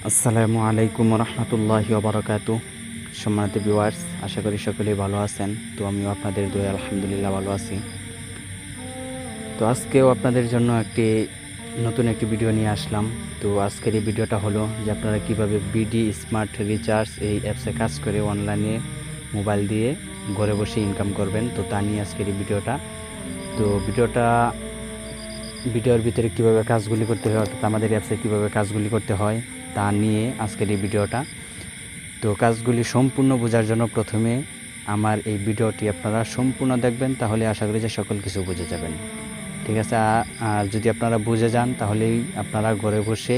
আসসালামু আলাইকুম রহমতুল্লাহি ওবরাকাতু। সম্মানিত ভিউয়ার্স, আশা করি সকলেই ভালো আছেন। তো আমিও আপনাদের দয়ায় আলহামদুলিল্লাহ ভালো আছি। তো আজকেও আপনাদের জন্য নতুন একটি ভিডিও নিয়ে আসলাম। তো আজকের এই ভিডিওটা হলো যে আপনারা কিভাবে বিডি স্মার্ট রিচার্জ এই অ্যাপসে কাজ করে অনলাইনে মোবাইল দিয়ে ঘরে বসে ইনকাম করবেন। তো তা নিয়ে আজকের এই ভিডিওটা। তো ভিডিওর ভিতরে কিভাবে কাজগুলি করতে হয়, অর্থাৎ আমাদের অ্যাপসে কিভাবে কাজগুলি করতে হয় তা নিয়ে আজকের এই ভিডিওটা। তো কাজগুলি সম্পূর্ণ বোঝার জন্য প্রথমে আমার এই ভিডিওটি আপনারা সম্পূর্ণ দেখবেন, তাহলে আশা করি যে সকল কিছু বুঝে যাবেন। ঠিক আছে। আর যদি আপনারা বুঝে যান তাহলেই আপনারা ঘরে বসে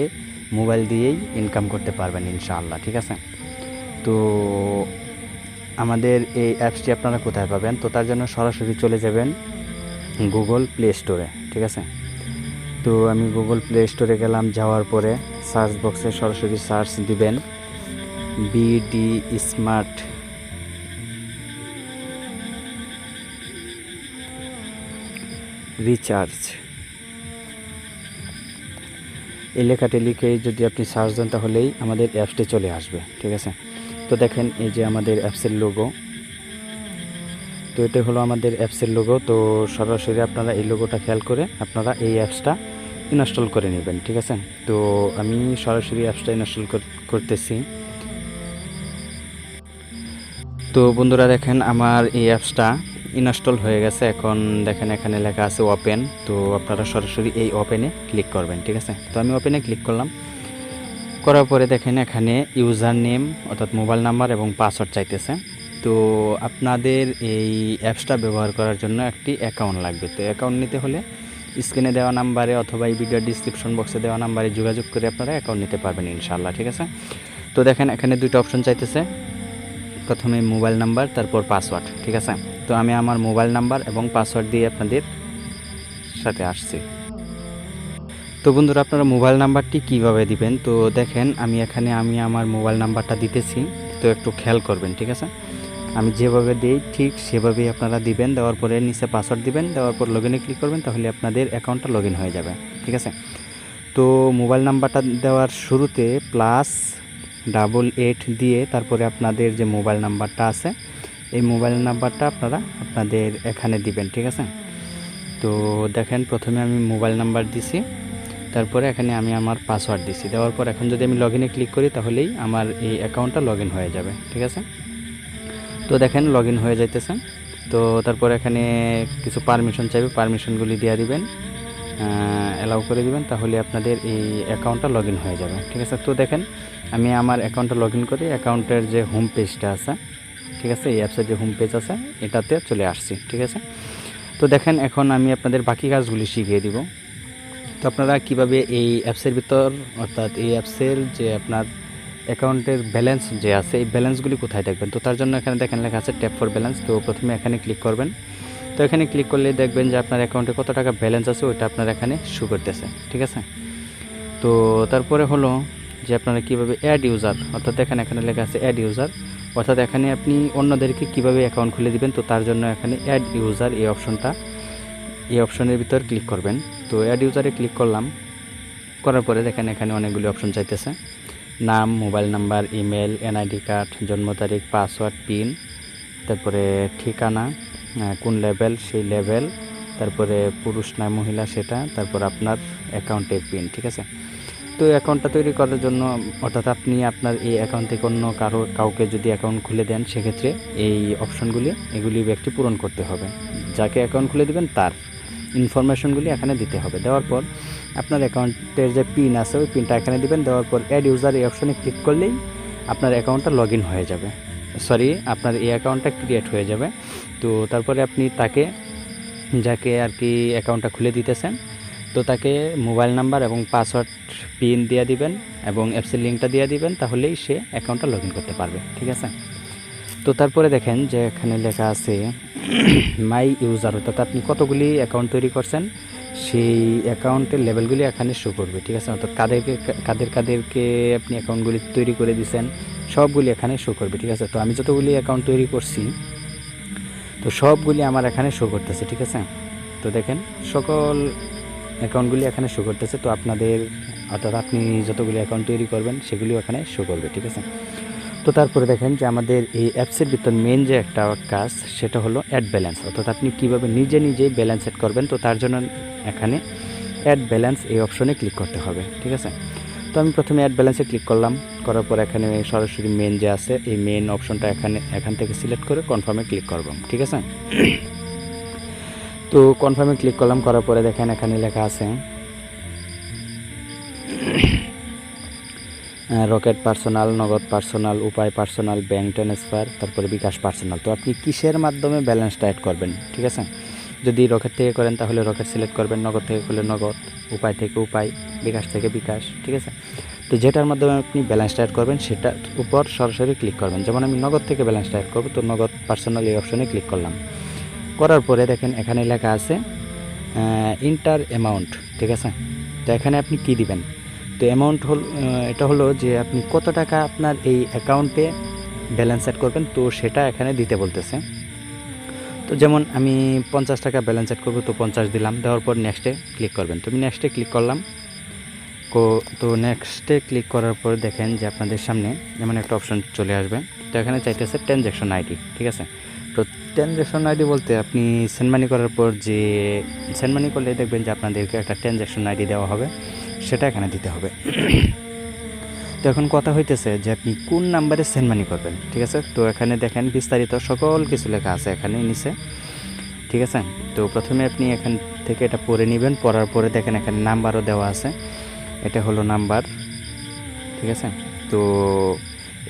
মোবাইল দিয়েই ইনকাম করতে পারবেন ইনশাআল্লাহ। ঠিক আছে। তো আমাদের এই অ্যাপসটি আপনারা কোথায় পাবেন? তো তার জন্য সরাসরি চলে যাবেন গুগল প্লে স্টোরে। ঠিক আছে। তো আমি গুগল প্লে স্টোরে গেলাম, যাওয়ার পরে সার্চ বক্সে সরাসরি সার্চ দিবেন বিডি স্মার্ট রিচার্জ। এই লেখাটি লিখে যদি আপনি সার্চ দেন তাহলেই আমাদের অ্যাপসটি চলে আসবে। ঠিক আছে। তো দেখেন এই যে আমাদের অ্যাপসের লোগো। তো এটা হলো আমাদের অ্যাপসের লোগো। তো সরাসরি আপনারা এই লোগোটা খেয়াল করে আপনারা এই অ্যাপসটা ইনস্টল করে নেবেন। ঠিক আছে। তো আমি সরাসরি অ্যাপসটা ইনস্টল করতেছি। তো বন্ধুরা দেখেন আমার এই অ্যাপসটা ইনস্টল হয়ে গেছে। এখন দেখেন এখানে লেখা আছে ওপেন। তো আপনারা সরাসরি এই ওপেনে ক্লিক করবেন। ঠিক আছে। তো আমি ওপেনে ক্লিক করলাম। করার পরে দেখেন এখানে ইউজার নেম অর্থাৎ মোবাইল নাম্বার এবং পাসওয়ার্ড চাইতেছে। তো আপনাদের এই অ্যাপসটা ব্যবহার করার জন্য একটি অ্যাকাউন্ট লাগবে। তো অ্যাকাউন্ট নিতে হলে স্ক্রিনে দেওয়া নাম্বারে অথবা এই ভিডিওর ডিসক্রিপশন বক্সে দেওয়া নাম্বারে যোগাযোগ করে আপনারা অ্যাকাউন্ট নিতে পারবেন ইনশাআল্লাহ। ঠিক আছে। তো দেখেন এখানে দুইটা অপশন চাইতেছে, প্রথমে মোবাইল নাম্বার, তারপর পাসওয়ার্ড। ঠিক আছে। তো আমি আমার মোবাইল নাম্বার এবং পাসওয়ার্ড দিয়ে আপনাদের সাথে আসছি। তো বন্ধুরা আপনারা মোবাইল নাম্বারটি কিভাবে দিবেন? তো দেখেন আমি আমার মোবাইল নাম্বারটা দিতেছি। তো একটু খেয়াল করবেন। ঠিক আছে। আমি যেভাবে দিই ঠিক সেভাবেই আপনারা দিবেন। দেওয়ার পরে নিচে পাসওয়ার্ড দিবেন, দেওয়ার পর লগইনে ক্লিক করবেন, তাহলে আপনাদের অ্যাকাউন্টটা লগইন হয়ে যাবে। ঠিক আছে। তো মোবাইল নাম্বারটা দেওয়ার শুরুতে +88 দিয়ে তারপরে আপনাদের যে মোবাইল নাম্বারটা আছে এই মোবাইল নাম্বারটা আপনারা আপনাদের এখানে দিবেন। ঠিক আছে। তো দেখেন প্রথমে আমি মোবাইল নাম্বার দিছি, তারপরে এখানে আমি আমার পাসওয়ার্ড দিছি। দেওয়ার পর এখন যদি আমি লগইনে ক্লিক করি তাহলেই আমার এই অ্যাকাউন্টটা লগইন হয়ে যাবে। ঠিক আছে। তো দেখেন লগইন হয়ে যাইতেছে। তো তারপর এখানে কিছু পারমিশন চাইবে, পারমিশনগুলি দিয়ে দিবেন, অ্যালাউ করে দিবেন, তাহলে আপনাদের এই অ্যাকাউন্টটা লগইন হয়ে যাবে। ঠিক আছে। তো দেখেন আমি আমার অ্যাকাউন্টটা লগইন করি, অ্যাকাউন্টের যে হোম পেজটা আছে, ঠিক আছে, এই অ্যাপসের যে হোম পেজ আছে এটাতে চলে আসছি। ঠিক আছে। তো দেখেন এখন আমি আপনাদের বাকি কাজগুলি শিখিয়ে দিব। তো আপনারা কিভাবে এই অ্যাপসের ভিতর অর্থাৎ এই অ্যাপসের যে আপনার অ্যাকাউন্টের ব্যালেন্স যে আছে এই ব্যালেন্সগুলি কোথায় দেখবেন? তো তার জন্য এখানে দেখেন লেখা আছে ট্যাপ ফর ব্যালেন্স। তো প্রথমে এখানে ক্লিক করবেন। তো এখানে ক্লিক করলে দেখবেন যে আপনার অ্যাকাউন্টে কত টাকা ব্যালেন্স আছে ওইটা আপনার এখানে শো করতেছে। ঠিক আছে। তো তারপরে হলো যে আপনারা কিভাবে অ্যাড ইউজার, অর্থাৎ এখানে লেখা আছে অ্যাড ইউজার, অর্থাৎ এখানে আপনি অন্যদেরকে কিভাবে অ্যাকাউন্ট খুলে দিবেন। তো তার জন্য এখানে অ্যাড ইউজার এই অপশনের ভিতর ক্লিক করবেন। তো অ্যাড ইউজারে ক্লিক করলাম, করার পরে দেখেন এখানে অনেকগুলি অপশন চাইতেছে, নাম, mobile number, email, NID card, জন্ম তারিখ, পাসওয়ার্ড, পিন, তারপরে ঠিকানা, কোন লেভেল সেই লেভেল, তারপরে পুরুষ না মহিলা সেটা, তারপর আপনার অ্যাকাউন্টের পিন। ঠিক আছে। তো অ্যাকাউন্টটা তৈরি করার জন্য অর্থাৎ আপনি আপনার এই অ্যাকাউন্ট থেকে অন্য কাউকে যদি অ্যাকাউন্ট খুলে দেন সেক্ষেত্রে এই এগুলি ব্যক্তি পূরণ করতে হবে। যাকে অ্যাকাউন্ট খুলে দেবেন তার ইনফরমেশনগুলি এখানে দিতে হবে। দেওয়ার পর আপনার অ্যাকাউন্টের যে পিন আছে ওই পিনটা এখানে দিবেন। দেওয়ার পর অ্যাড ইউজার এই অপশনে ক্লিক করলেই আপনার অ্যাকাউন্টটা লগইন হয়ে যাবে, আপনার এই অ্যাকাউন্টটা ক্রিয়েট হয়ে যাবে। তো তারপরে আপনি যাকে আর কি অ্যাকাউন্টটা খুলে দিতেছেন তো তাকে মোবাইল নাম্বার এবং পাসওয়ার্ড পিন দিয়ে দিবেন এবং অ্যাপসের লিঙ্কটা দিয়ে দিবেন, তাহলেই সে অ্যাকাউন্টটা লগইন করতে পারবে। ঠিক আছে। তো তারপরে দেখেন যে এখানে লেখা আছে মাই ইউজার, অর্থাৎ আপনি কতগুলি অ্যাকাউন্ট তৈরি করছেন সেই অ্যাকাউন্টের লেভেলগুলি এখানে শো করবে। ঠিক আছে। অর্থাৎ কাদেরকে আপনি অ্যাকাউন্টগুলি তৈরি করে দিয়েছেন সবগুলি এখানে শো করবে। ঠিক আছে। তো আমি যতগুলি অ্যাকাউন্ট তৈরি করছি তো সবগুলি আমার এখানে শো করতেছে। ঠিক আছে। তো দেখেন সকল অ্যাকাউন্টগুলি এখানে শো করতেছে। তো অর্থাৎ আপনি যতগুলি অ্যাকাউন্ট তৈরি করবেন সেগুলিও এখানে শো করবে, ঠিক আছে। তো তারপরে দেখেন যে আমাদের এই অ্যাপসের ভিতর মেন যে একটা কাজ সেটা হলো অ্যাড ব্যালেন্স, অর্থাৎ আপনি কীভাবে নিজেই ব্যালেন্স সেট করবেন। তো তার জন্য এখানে অ্যাড ব্যালেন্স এই অপশনে ক্লিক করতে হবে, ঠিক আছে। তো আমি প্রথমে অ্যাড ব্যালেন্সে ক্লিক করলাম, করার পর এখানে সরাসরি মেন যে আছে এই মেন অপশনটা এখান থেকে সিলেক্ট করে কনফার্মে ক্লিক করব, ঠিক আছে। তো কনফার্মে ক্লিক করলাম, করার পরে দেখেন এখানে লেখা আছে রকেট পার্সোনাল, নগদ পার্সোনাল, উপায় পার্সোনাল, ব্যাঙ্ক ট্রান্সফার, তারপরে বিকাশ পার্সোনাল। তো আপনি কিসের মাধ্যমে ব্যালেন্সটা অ্যাড করবেন, ঠিক আছে। যদি রকেট থেকে করেন তাহলে রকেট সিলেক্ট করবেন, নগদ থেকে করলে নগদ, উপায় থেকে উপায়, বিকাশ থেকে বিকাশ, ঠিক আছে। তো যেটার মাধ্যমে আপনি ব্যালেন্সটা অ্যাড করবেন সেটার উপর সরাসরি ক্লিক করবেন। যেমন আমি নগদ থেকে ব্যালেন্সটা অ্যাড করবো, তো নগদ পার্সোনাল এই অপশনে ক্লিক করলাম। করার পরে দেখেন এখানে লেখা আছে ইন্টার অ্যামাউন্ট, ঠিক আছে। তো এখানে আপনি কি দিবেন, তো অ্যামাউন্ট এটা হলো যে আপনি কত টাকা আপনার এই অ্যাকাউন্টে ব্যালেন্স সেট করবেন, তো সেটা এখানে দিতে বলতেছে। তো যেমন আমি 50 টাকা ব্যালেন্স সেট করবো, তো 50 দিলাম, দেওয়ার পর নেক্সটে ক্লিক করবেন। তো আমি নেক্সটে ক্লিক করলাম। তো নেক্সটে ক্লিক করার পর দেখেন যে আপনাদের সামনে এমন একটা অপশন চলে আসবে। তো এখানে চাইতেছে ট্রানজ্যাকশন আইডি, ঠিক আছে। তো ট্রানজ্যাকশন আইডি বলতে আপনি সেন্ড মানি করার পর যে সেন্ড মানি করলে দেখবেন যে আপনাদেরকে একটা ট্রানজ্যাকশন আইডি দেওয়া হবে, সেটা এখানে দিতে হবে। তো এখন কথা হইতেছে যে আপনি কোন নাম্বারে সেন্ড মানি করবেন, ঠিক আছে। তো এখানে দেখেন বিস্তারিত সকল কিছু লেখা আছে এখানে নিচে, ঠিক আছে। তো প্রথমে আপনি এখান থেকে এটা পড়ে নেবেন, পড়ার পরে দেখেন এখানে নাম্বারও দেওয়া আছে, এটা হলো নাম্বার, ঠিক আছে। তো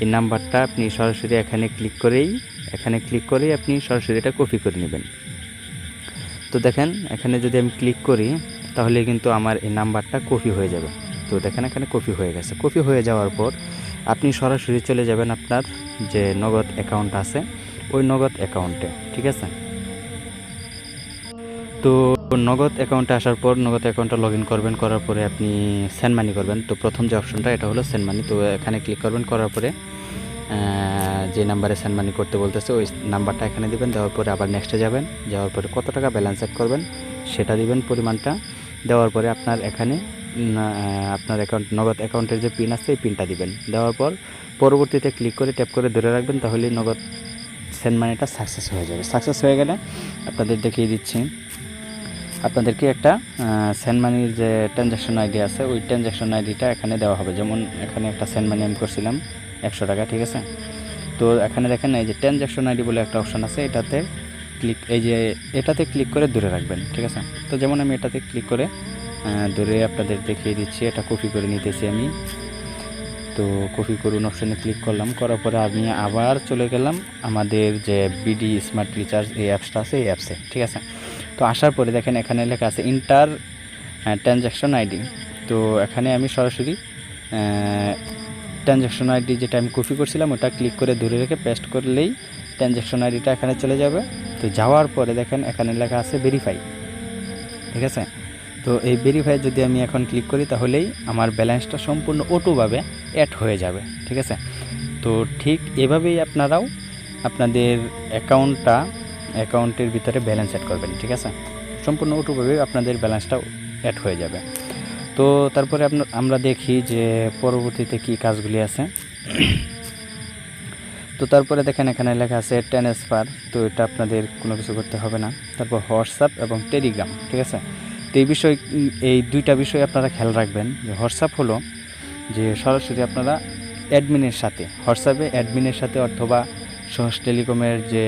এই নাম্বারটা আপনি সরাসরি এখানে ক্লিক করেই আপনি সরাসরি এটা কপি করে নেবেন। তো দেখেন এখানে যদি আমি ক্লিক করি তাহলে কিন্তু আমার এই নাম্বারটা কপি হয়ে যাবে। তো দেখেন এখানে কপি হয়ে গেছে। কপি হয়ে যাওয়ার পর আপনি সরাসরি চলে যাবেন আপনার যে নগদ অ্যাকাউন্ট আছে ওই নগদ অ্যাকাউন্টে, ঠিক আছে। তো নগদ অ্যাকাউন্টে আসার পর নগদ অ্যাকাউন্টটা লগ ইন করবেন, করার পরে আপনি সেন্ড মানি করবেন। তো প্রথম যে অপশনটা এটা হলো সেন্ড মানি, তো এখানে ক্লিক করবেন, করার পরে যে নাম্বারে সেন্ড মানি করতে বলতেছে ওই নাম্বারটা এখানে দিবেন, দেওয়ার পরে আবার নেক্সটে যাবেন, যাওয়ার পরে কত টাকা ব্যালেন্স সেট করবেন সেটা দিবেন পরিমাণটা, দেওয়ার পরে আপনার এখানে আপনার নগদ অ্যাকাউন্টের যে পিন আছে এই পিনটা দিবেন, দেওয়ার পর পরবর্তীতে ক্লিক করে ট্যাপ করে ধরে রাখবেন, তাহলে নগদ সেন্ড মানিটা সাকসেস হয়ে যাবে। সাকসেস হয়ে গেলে আপনাদের দেখিয়ে দিচ্ছি, আপনাদেরকে একটা সেন্ড মানির যে ট্রানজ্যাকশন আইডি আছে ওই ট্রানজ্যাকশন আইডিটা এখানে দেওয়া হবে। যেমন এখানে একটা সেন্ড মানি আমি করছিলাম 100 টাকা, ঠিক আছে। তো এখানে দেখেন এই যে ট্রানজ্যাকশন আইডি বলে একটা অপশন আছে, এটাতে ক্লিক করে ধরে রাখবেন, ঠিক আছে। তো যেমন আমি এটাতে ক্লিক করে ধরে আপনাদের দেখিয়ে দিচ্ছি, এটা কপি করে নিতেছি আমি। তো কপি করুন অপশানে ক্লিক করলাম, করার পরে আমি আবার চলে গেলাম আমাদের যে বিডি স্মার্ট রিচার্জ এই অ্যাপসটা আছে এই অ্যাপসে, ঠিক আছে। তো আসার পরে দেখেন এখানে লেখা আছে ইন্টার ট্রানজ্যাকশন আইডি। তো এখানে আমি সরাসরি ট্রানজ্যাকশন আইডি যেটা আমি কপি করছিলাম ওটা ক্লিক করে ধরে রেখে পেস্ট করলেই ট্রানজ্যাকশন আইডিটা এখানে চলে যাবে। তো যাওয়ার পরে দেখেন এখানে লেখা আছে ভেরিফাই, ঠিক আছে। তো এই ভেরিফাই যদি আমি এখন ক্লিক করি তাহলেই আমার ব্যালেন্সটা সম্পূর্ণ অটোভাবে অ্যাড হয়ে যাবে, ঠিক আছে। তো ঠিক এভাবেই আপনারাও আপনাদের অ্যাকাউন্টের ভিতরে ব্যালেন্স অ্যাড করবেন, ঠিক আছে। সম্পূর্ণ অটোভাবে আপনাদের ব্যালেন্সটাও অ্যাড হয়ে যাবে। তো তারপরে আমরা দেখি যে পরবর্তীতে কি কাজগুলি আছে। তো তারপরে দেখেন এখানে লেখা আছে ট্রান্সফার, তো এটা আপনাদের কোনো কিছু করতে হবে না। তারপর হোয়াটসঅ্যাপ এবং টেলিগ্রাম, ঠিক আছে। তো এই দুইটা বিষয় আপনারা খেয়াল রাখবেন। যে হোয়াটসঅ্যাপ হলো যে সরাসরি আপনারা হোয়াটসঅ্যাপে অ্যাডমিনের সাথে অথবা সহজ টেলিকমের যে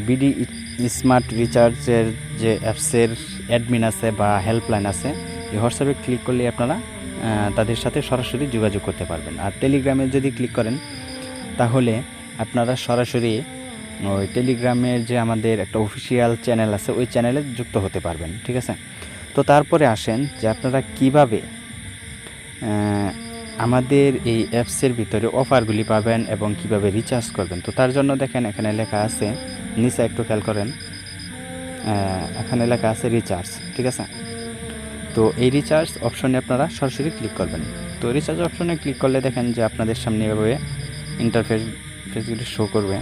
বিডি স্মার্ট রিচার্জের যে অ্যাপসের অ্যাডমিন আছে বা হেল্পলাইন আছে, এই হোয়াটসঅ্যাপে ক্লিক করলে আপনারা তাদের সাথে সরাসরি যোগাযোগ করতে পারবেন। আর টেলিগ্রামে যদি ক্লিক করেন তাহলে আপনারা সরাসরি ওই টেলিগ্রামের যে আমাদের একটা অফিসিয়াল চ্যানেল আছে ওই চ্যানেলে যুক্ত হতে পারবেন, ঠিক আছে। তো তারপরে আসেন যে আপনারা কিভাবে আমাদের এই অ্যাপসের ভিতরে অফারগুলি পাবেন এবং কিভাবে রিচার্জ করবেন। তো তার জন্য দেখেন এখানে লেখা আছে, নিচে একটু খেয়াল করেন, এখানে লেখা আছে রিচার্জ, ঠিক আছে। তো এই রিচার্জ অপশনে আপনারা সরাসরি ক্লিক করবেন। তো রিচার্জ অপশনে ক্লিক করলে দেখেন যে আপনাদের সামনে এভাবে ইন্টারফেসগুলি শো করবে।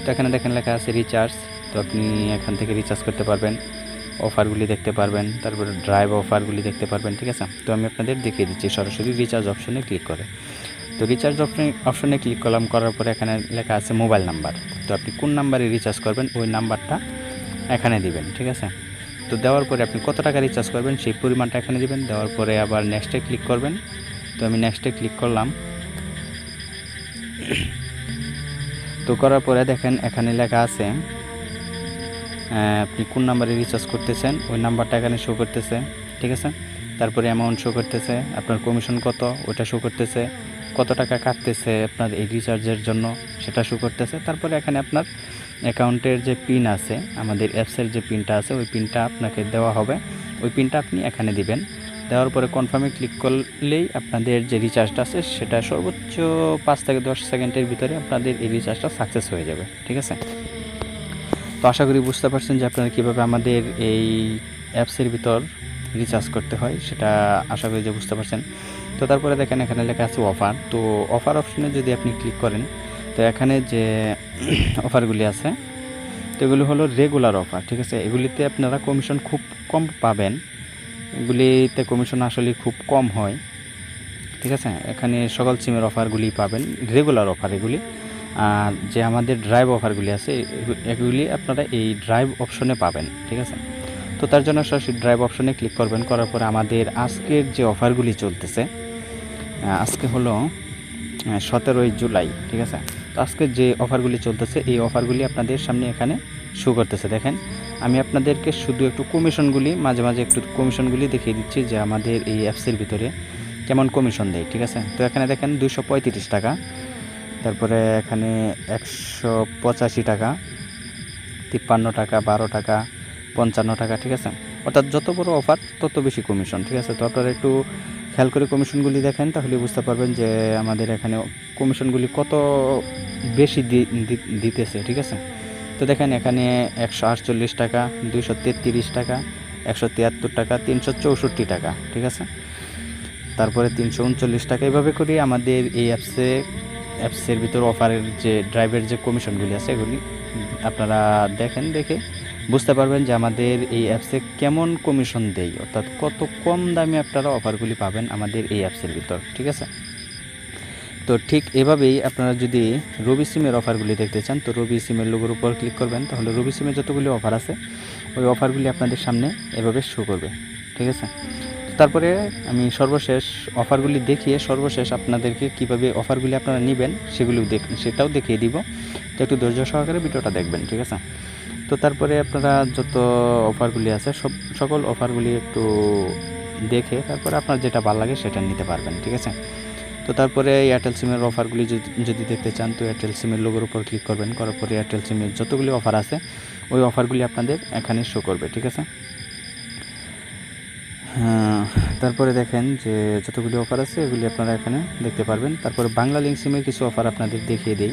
তো এখানে দেখেন লেখা আছে রিচার্জ, তো আপনি এখান থেকে রিচার্জ করতে পারবেন। অফারগুলি দেখতে পারবেন, তারপরে ড্রাইভ অফারগুলি দেখতে পারবেন, ঠিক আছে। তো আমি আপনাদের দেখিয়ে দিচ্ছি সরাসরি রিচার্জ অপশনে ক্লিক করে। তো রিচার্জ অপশনে ক্লিক করলাম, করার পরে এখানে লেখা আছে মোবাইল নাম্বার। তো আপনি কোন নাম্বারে রিচার্জ করবেন ওই নাম্বারটা এখানে দিবেন, ঠিক আছে। তো দেওয়ার পরে আপনি কত টাকা রিচার্জ করবেন সেই পরিমাণটা এখানে দিবেন। দেওয়ার পরে আবার নেক্সটে ক্লিক করবেন। তো আমি নেক্সটে ক্লিক করলাম। তো করার পরে দেখেন এখানে লেখা আছে আপনি কোন নাম্বারে রিচার্জ করতেছেন ওই নাম্বারটা এখানে শো করতেছে, ঠিক আছে। তারপরে অ্যামাউন্ট শো করতেছে, আপনার কমিশন কত ওটা শো করতেছে, কত টাকা কাটতেছে আপনার এই রিচার্জের জন্য সেটা শো করতেছে। তারপরে এখানে আপনার অ্যাকাউন্টের যে পিন আছে, আমাদের অ্যাপসের যে পিনটা আছে ওই পিনটা আপনাকে দেওয়া হবে, ওই পিনটা আপনি এখানে দিবেন। দেওয়ার পরে কনফার্মে ক্লিক করলেই আপনাদের যে রিচার্জটা আছে সেটা সর্বোচ্চ 5 থেকে 10 সেকেন্ডের ভিতরে আপনাদের এই রিচার্জটা সাকসেস হয়ে যাবে, ঠিক আছে। তো আশা করি বুঝতে পারছেন যে আপনারা কীভাবে আমাদের এই অ্যাপসের ভিতর রিচার্জ করতে হয়, সেটা আশা করি যে বুঝতে পারছেন। তো তারপরে দেখেন এখানে লেখা আছে অফার। তো অফার অপশনে যদি আপনি ক্লিক করেন, তো এখানে যে অফারগুলি আছে তো এগুলি হলো রেগুলার অফার, ঠিক আছে। এগুলিতে আপনারা কমিশন খুব কম পাবেন, এগুলিতে কমিশন আসলে খুব কম হয়, ঠিক আছে। এখানে সকল সিমের অফারগুলি পাবেন, রেগুলার অফার এগুলি। আর যে আমাদের ড্রাইভ অফারগুলি আছে এগুলি আপনারা এই ড্রাইভ অপশনে পাবেন, ঠিক আছে। তো তার জন্য সরাসরি ড্রাইভ অপশনে ক্লিক করবেন। করার পরে আমাদের আজকের যে অফারগুলি চলতেছে, আজকে হলো 17ই জুলাই, ঠিক আছে। তো আজকে যে অফারগুলি চলতেছে এই অফারগুলি আপনাদের সামনে এখানে শো করতেছে। দেখেন আমি আপনাদেরকে শুধু একটু কমিশনগুলি মাঝে মাঝে একটু কমিশনগুলি দেখিয়ে দিচ্ছি যে আমাদের এই অ্যাপসের ভিতরে কেমন কমিশন দেয়, ঠিক আছে। তো এখানে দেখেন 235 টাকা, তারপরে এখানে 185 টাকা, 53 টাকা, 12 টাকা, 55 টাকা, ঠিক আছে। অর্থাৎ যত বড় অফার তত বেশি কমিশন, ঠিক আছে। তো আপনারা একটু খেয়াল করে কমিশনগুলি দেখেন, তাহলে বুঝতে পারবেন যে আমাদের এখানে কমিশনগুলি কত বেশি দিতেছে, ঠিক আছে। তো দেখেন এখানে 148 টাকা, 233 টাকা, 173 টাকা, 364 টাকা, ঠিক আছে। তারপরে 339 টাকা, এভাবে করে আমাদের এই অ্যাপসের ভিতর অফারের যে ড্রাইভের যে কমিশনগুলি আছে এগুলি আপনারা দেখেন, দেখে বুঝতে পারবেন যে আমাদের এই অ্যাপসে কেমন কমিশন দেয়, অর্থাৎ কত কম দামে আপনারা অফারগুলি পাবেন আমাদের এই অ্যাপসের ভিতর, ঠিক আছে। তো ঠিক এভাবেই আপনারা যদি রবি সিমের অফারগুলি দেখতে চান, তো রবি সিমের লোগোর উপর ক্লিক করবেন, তাহলে রবি সিমে যতগুলি অফার আছে ওই অফারগুলি আপনাদের সামনে এভাবে শো করবে, ঠিক আছে। তারপরে আমি সর্বশেষ অফারগুলি দেখিয়ে সর্বশেষ আপনাদেরকে কিভাবে অফারগুলি আপনারা নেবেন সেটাও দেখিয়ে দিব। তো একটু ধৈর্য সহকারে ভিডিওটা দেখবেন, ঠিক আছে। তো তারপরে আপনারা যত অফারগুলি আছে সকল অফারগুলি একটু দেখে তারপরে আপনার যেটা ভালো লাগে সেটা নিতে পারবেন, ঠিক আছে। তো তারপরে এয়ারটেল সিমের অফারগুলি যদি দেখতে চান, তো এয়ারটেল সিমের লোগোর উপর ক্লিক করবেন। করার পরে এয়ারটেল সিমের যতগুলি অফার আছে ওই অফারগুলি আপনাদের এখানে শো করবে, ঠিক আছে। তারপরে দেখেন যে যতগুলি অফার আছে এগুলি আপনারা এখানে দেখতে পারবেন। তারপরে বাংলা লিঙ্ক সিমের কিছু অফার আপনাদের দেখিয়ে দিই।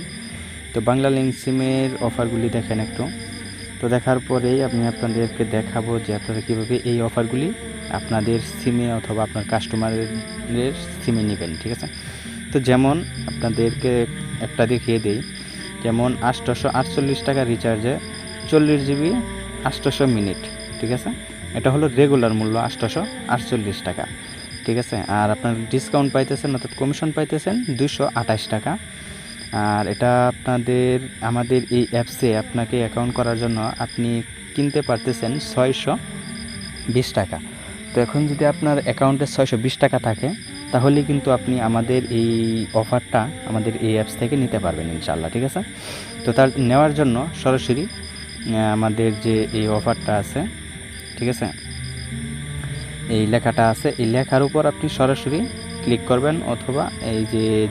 তো বাংলা লিঙ্ক সিমের অফারগুলি দেখেন একটু। তো দেখার পরেই আমি আপনাদেরকে দেখাবো যে আপনারা কীভাবে এই অফারগুলি আপনাদের সিমে অথবা আপনার কাস্টমারের সিমে নেবেন, ঠিক আছে। তো যেমন আপনাদেরকে একটা দেখিয়ে দিই, যেমন 848 টাকা রিচার্জে 40 জিবি 800 মিনিট, ঠিক আছে। এটা হলো রেগুলার মূল্য 848 টাকা, ঠিক আছে। আর আপনার ডিসকাউন্ট পাইতেছেন অর্থাৎ কমিশন পাইতেছেন 228 টাকা। আর এটা আমাদের এই অ্যাপসে আপনাকে অ্যাকাউন্ট করার জন্য আপনি কিনতে পারতেছেন 620 টাকা। তো এখন যদি আপনার অ্যাকাউন্টে 620 টাকা থাকে তাহলে কিন্তু আপনি আমাদের এই অফারটা আমাদের এই অ্যাপস থেকে নিতে পারবেন ইনশাআল্লাহ, ঠিক আছে। তো তার নেওয়ার জন্য সরাসরি আমাদের যে এই অফারটা আছে, ঠিক আছে, এই লেখাটা আছে এই লেখার উপর আপনি সরাসরি ক্লিক করবেন, অথবা এই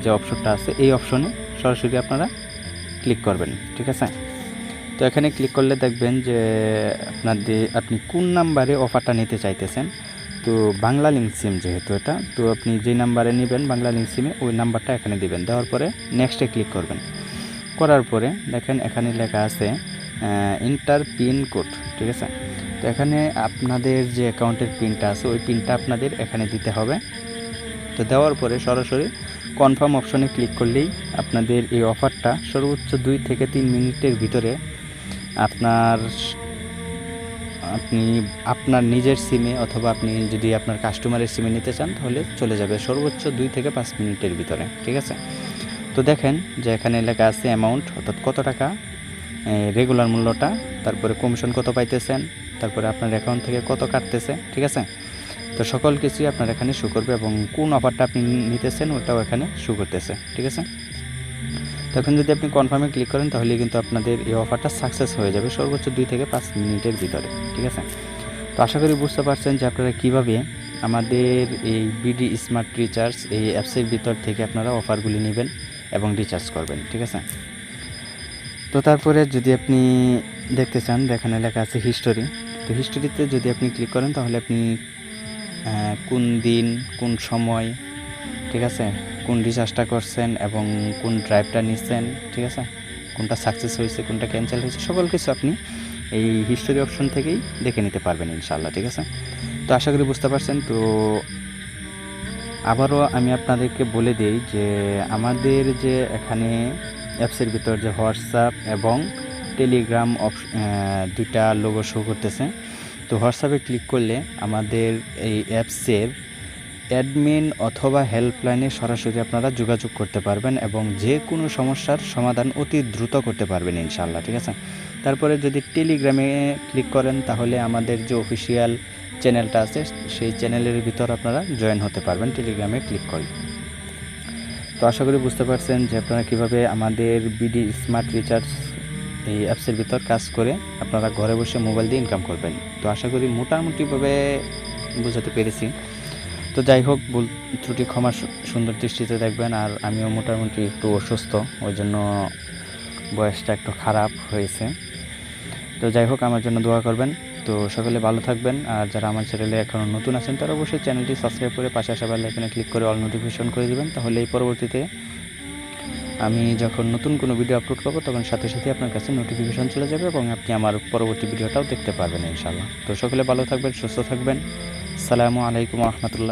যে অপশনটা আছে এই অপশনে সরাসরি আপনারা ক্লিক করবেন, ঠিক আছে। তো এখানে ক্লিক করলে দেখবেন যে আপনি কোন নাম্বারে অফারটা নিতে চাইতেছেন। তো বাংলা লিঙ্ক সিম যেহেতু এটা, তো আপনি যে নাম্বারে নেবেন বাংলা লিঙ্ক সিমে ওই নাম্বারটা এখানে দিবেন। দেওয়ার পরে নেক্সটে ক্লিক করবেন। করার পরে দেখেন এখানে লেখা আছে ইন্টার পিন কোড, ঠিক আছে। তো এখানে আপনাদের যে অ্যাকাউন্টের পিনটা আছে ওই পিনটা আপনাদের এখানে দিতে হবে। তো দেওয়ার পরে সরাসরি কনফার্ম অপশনে ক্লিক করলেই আপনাদের এই অফারটা সর্বোচ্চ 2 থেকে 3 মিনিটের ভিতরে আপনার আপনি আপনার নিজের সিমে অথবা আপনি যদি আপনার কাস্টমারের সিমে নিতে চান তাহলে চলে যাবে সর্বোচ্চ 2 থেকে 5 মিনিটের ভিতরে, ঠিক আছে। তো দেখেন যে এখানে লেখা আছে অ্যামাউন্ট, অর্থাৎ কত টাকা রেগুলার মূল্যটা, তারপরে কমিশন কত পাইতেছেন, তারপরে আপনার অ্যাকাউন্ট থেকে কত কাটতেছে, ঠিক আছে। তো সকল কিছুই আপনার এখানে শো করবে এবং কোন অফারটা আপনি নিতেছেন ওটাও এখানে শো করতেছে, ঠিক আছে। তখন যদি আপনি কনফার্মে ক্লিক করেন তাহলে কিন্তু আপনাদের এই অফারটা সাকসেস হয়ে যাবে সর্বোচ্চ 2 থেকে 5 মিনিটের ভিতরে, ঠিক আছে। তো আশা করি বুঝতে পারছেন যে আপনারা কীভাবে আমাদের এই বিডি স্মার্ট রিচার্জ এই অ্যাপসের ভিতর থেকে আপনারা অফারগুলি নেবেন এবং রিচার্জ করবেন, ঠিক আছে। তো তারপরে যদি আপনি দেখতে চান, এখানে লেখা আছে হিস্টোরি। তো হিস্টোরিতে যদি আপনি ক্লিক করেন তাহলে আপনি কোন দিন, কোন সময়, ঠিক আছে, কোন রিচার্জটা করছেন এবং কোন ড্রাইভটা নিচ্ছেন, ঠিক আছে, কোনটা সাকসেস হয়েছে, কোনটা ক্যান্সেল হয়েছে, সকল কিছু আপনি এই হিস্টোরি অপশন থেকেই দেখে নিতে পারবেন ইনশাআল্লাহ, ঠিক আছে। তো আশা করি বুঝতে পারছেন। তো আবারও আমি আপনাদেরকে বলে দিই যে আমাদের যে এখানে অ্যাপসের ভিতর যে হোয়াটসঅ্যাপ এবং টেলিগ্রাম দুইটা লোগো শো করতেছে। তো হোয়াটসঅ্যাপে ক্লিক করলে আমাদের এই অ্যাপসের অ্যাডমিন অথবা হেল্পলাইনে সরাসরি আপনারা যোগাযোগ করতে পারবেন এবং যে কোনো সমস্যার সমাধান অতি দ্রুত করতে পারবেন ইনশাআল্লাহ, ঠিক আছে। তারপরে যদি টেলিগ্রামে ক্লিক করেন তাহলে আমাদের যে অফিসিয়াল চ্যানেলটা আছে সেই চ্যানেলের ভিতর আপনারা জয়েন হতে পারবেন টেলিগ্রামে ক্লিক করলে। তো আশা করি বুঝতে পারছেন যে আপনারা কীভাবে আমাদের বিডি স্মার্ট রিচার্জ এই অ্যাপসের ভিতর কাজ করে আপনারা ঘরে বসে মোবাইল দিয়ে ইনকাম করবেন। তো আশা করি মোটামুটিভাবে বোঝাতে পেরেছি। তো যাই হোক, ভুল ত্রুটি ক্ষমা সুন্দর দৃষ্টিতে দেখবেন। আর আমিও মোটামুটি একটু অসুস্থ, ওই জন্য বয়সটা একটু খারাপ হয়েছে। তো যাই হোক, আমার জন্য দোয়া করবেন। তো সকলে ভালো থাকবেন। আর যারা আমার চ্যানেলে এখনও নতুন আছেন তারা অবশ্যই চ্যানেলটি সাবস্ক্রাইব করে পাশে আসা বেল আইকনে ক্লিক করে অল নোটিফিকেশন করে দেবেন। তাহলে এই পরবর্তীতে আমি যখন নতুন কোনো ভিডিও আপলোড করব তখন সাথে সাথে আপনার কাছে নোটিফিকেশন চলে যাবে এবং আপনি আমার পরবর্তী ভিডিওটাও দেখতে পারবেন ইনশাআল্লাহ। তো সকলে ভালো থাকবেন, সুস্থ থাকবেন। আসসালামু আলাইকুম ওয়া রাহমাতুল্লাহ।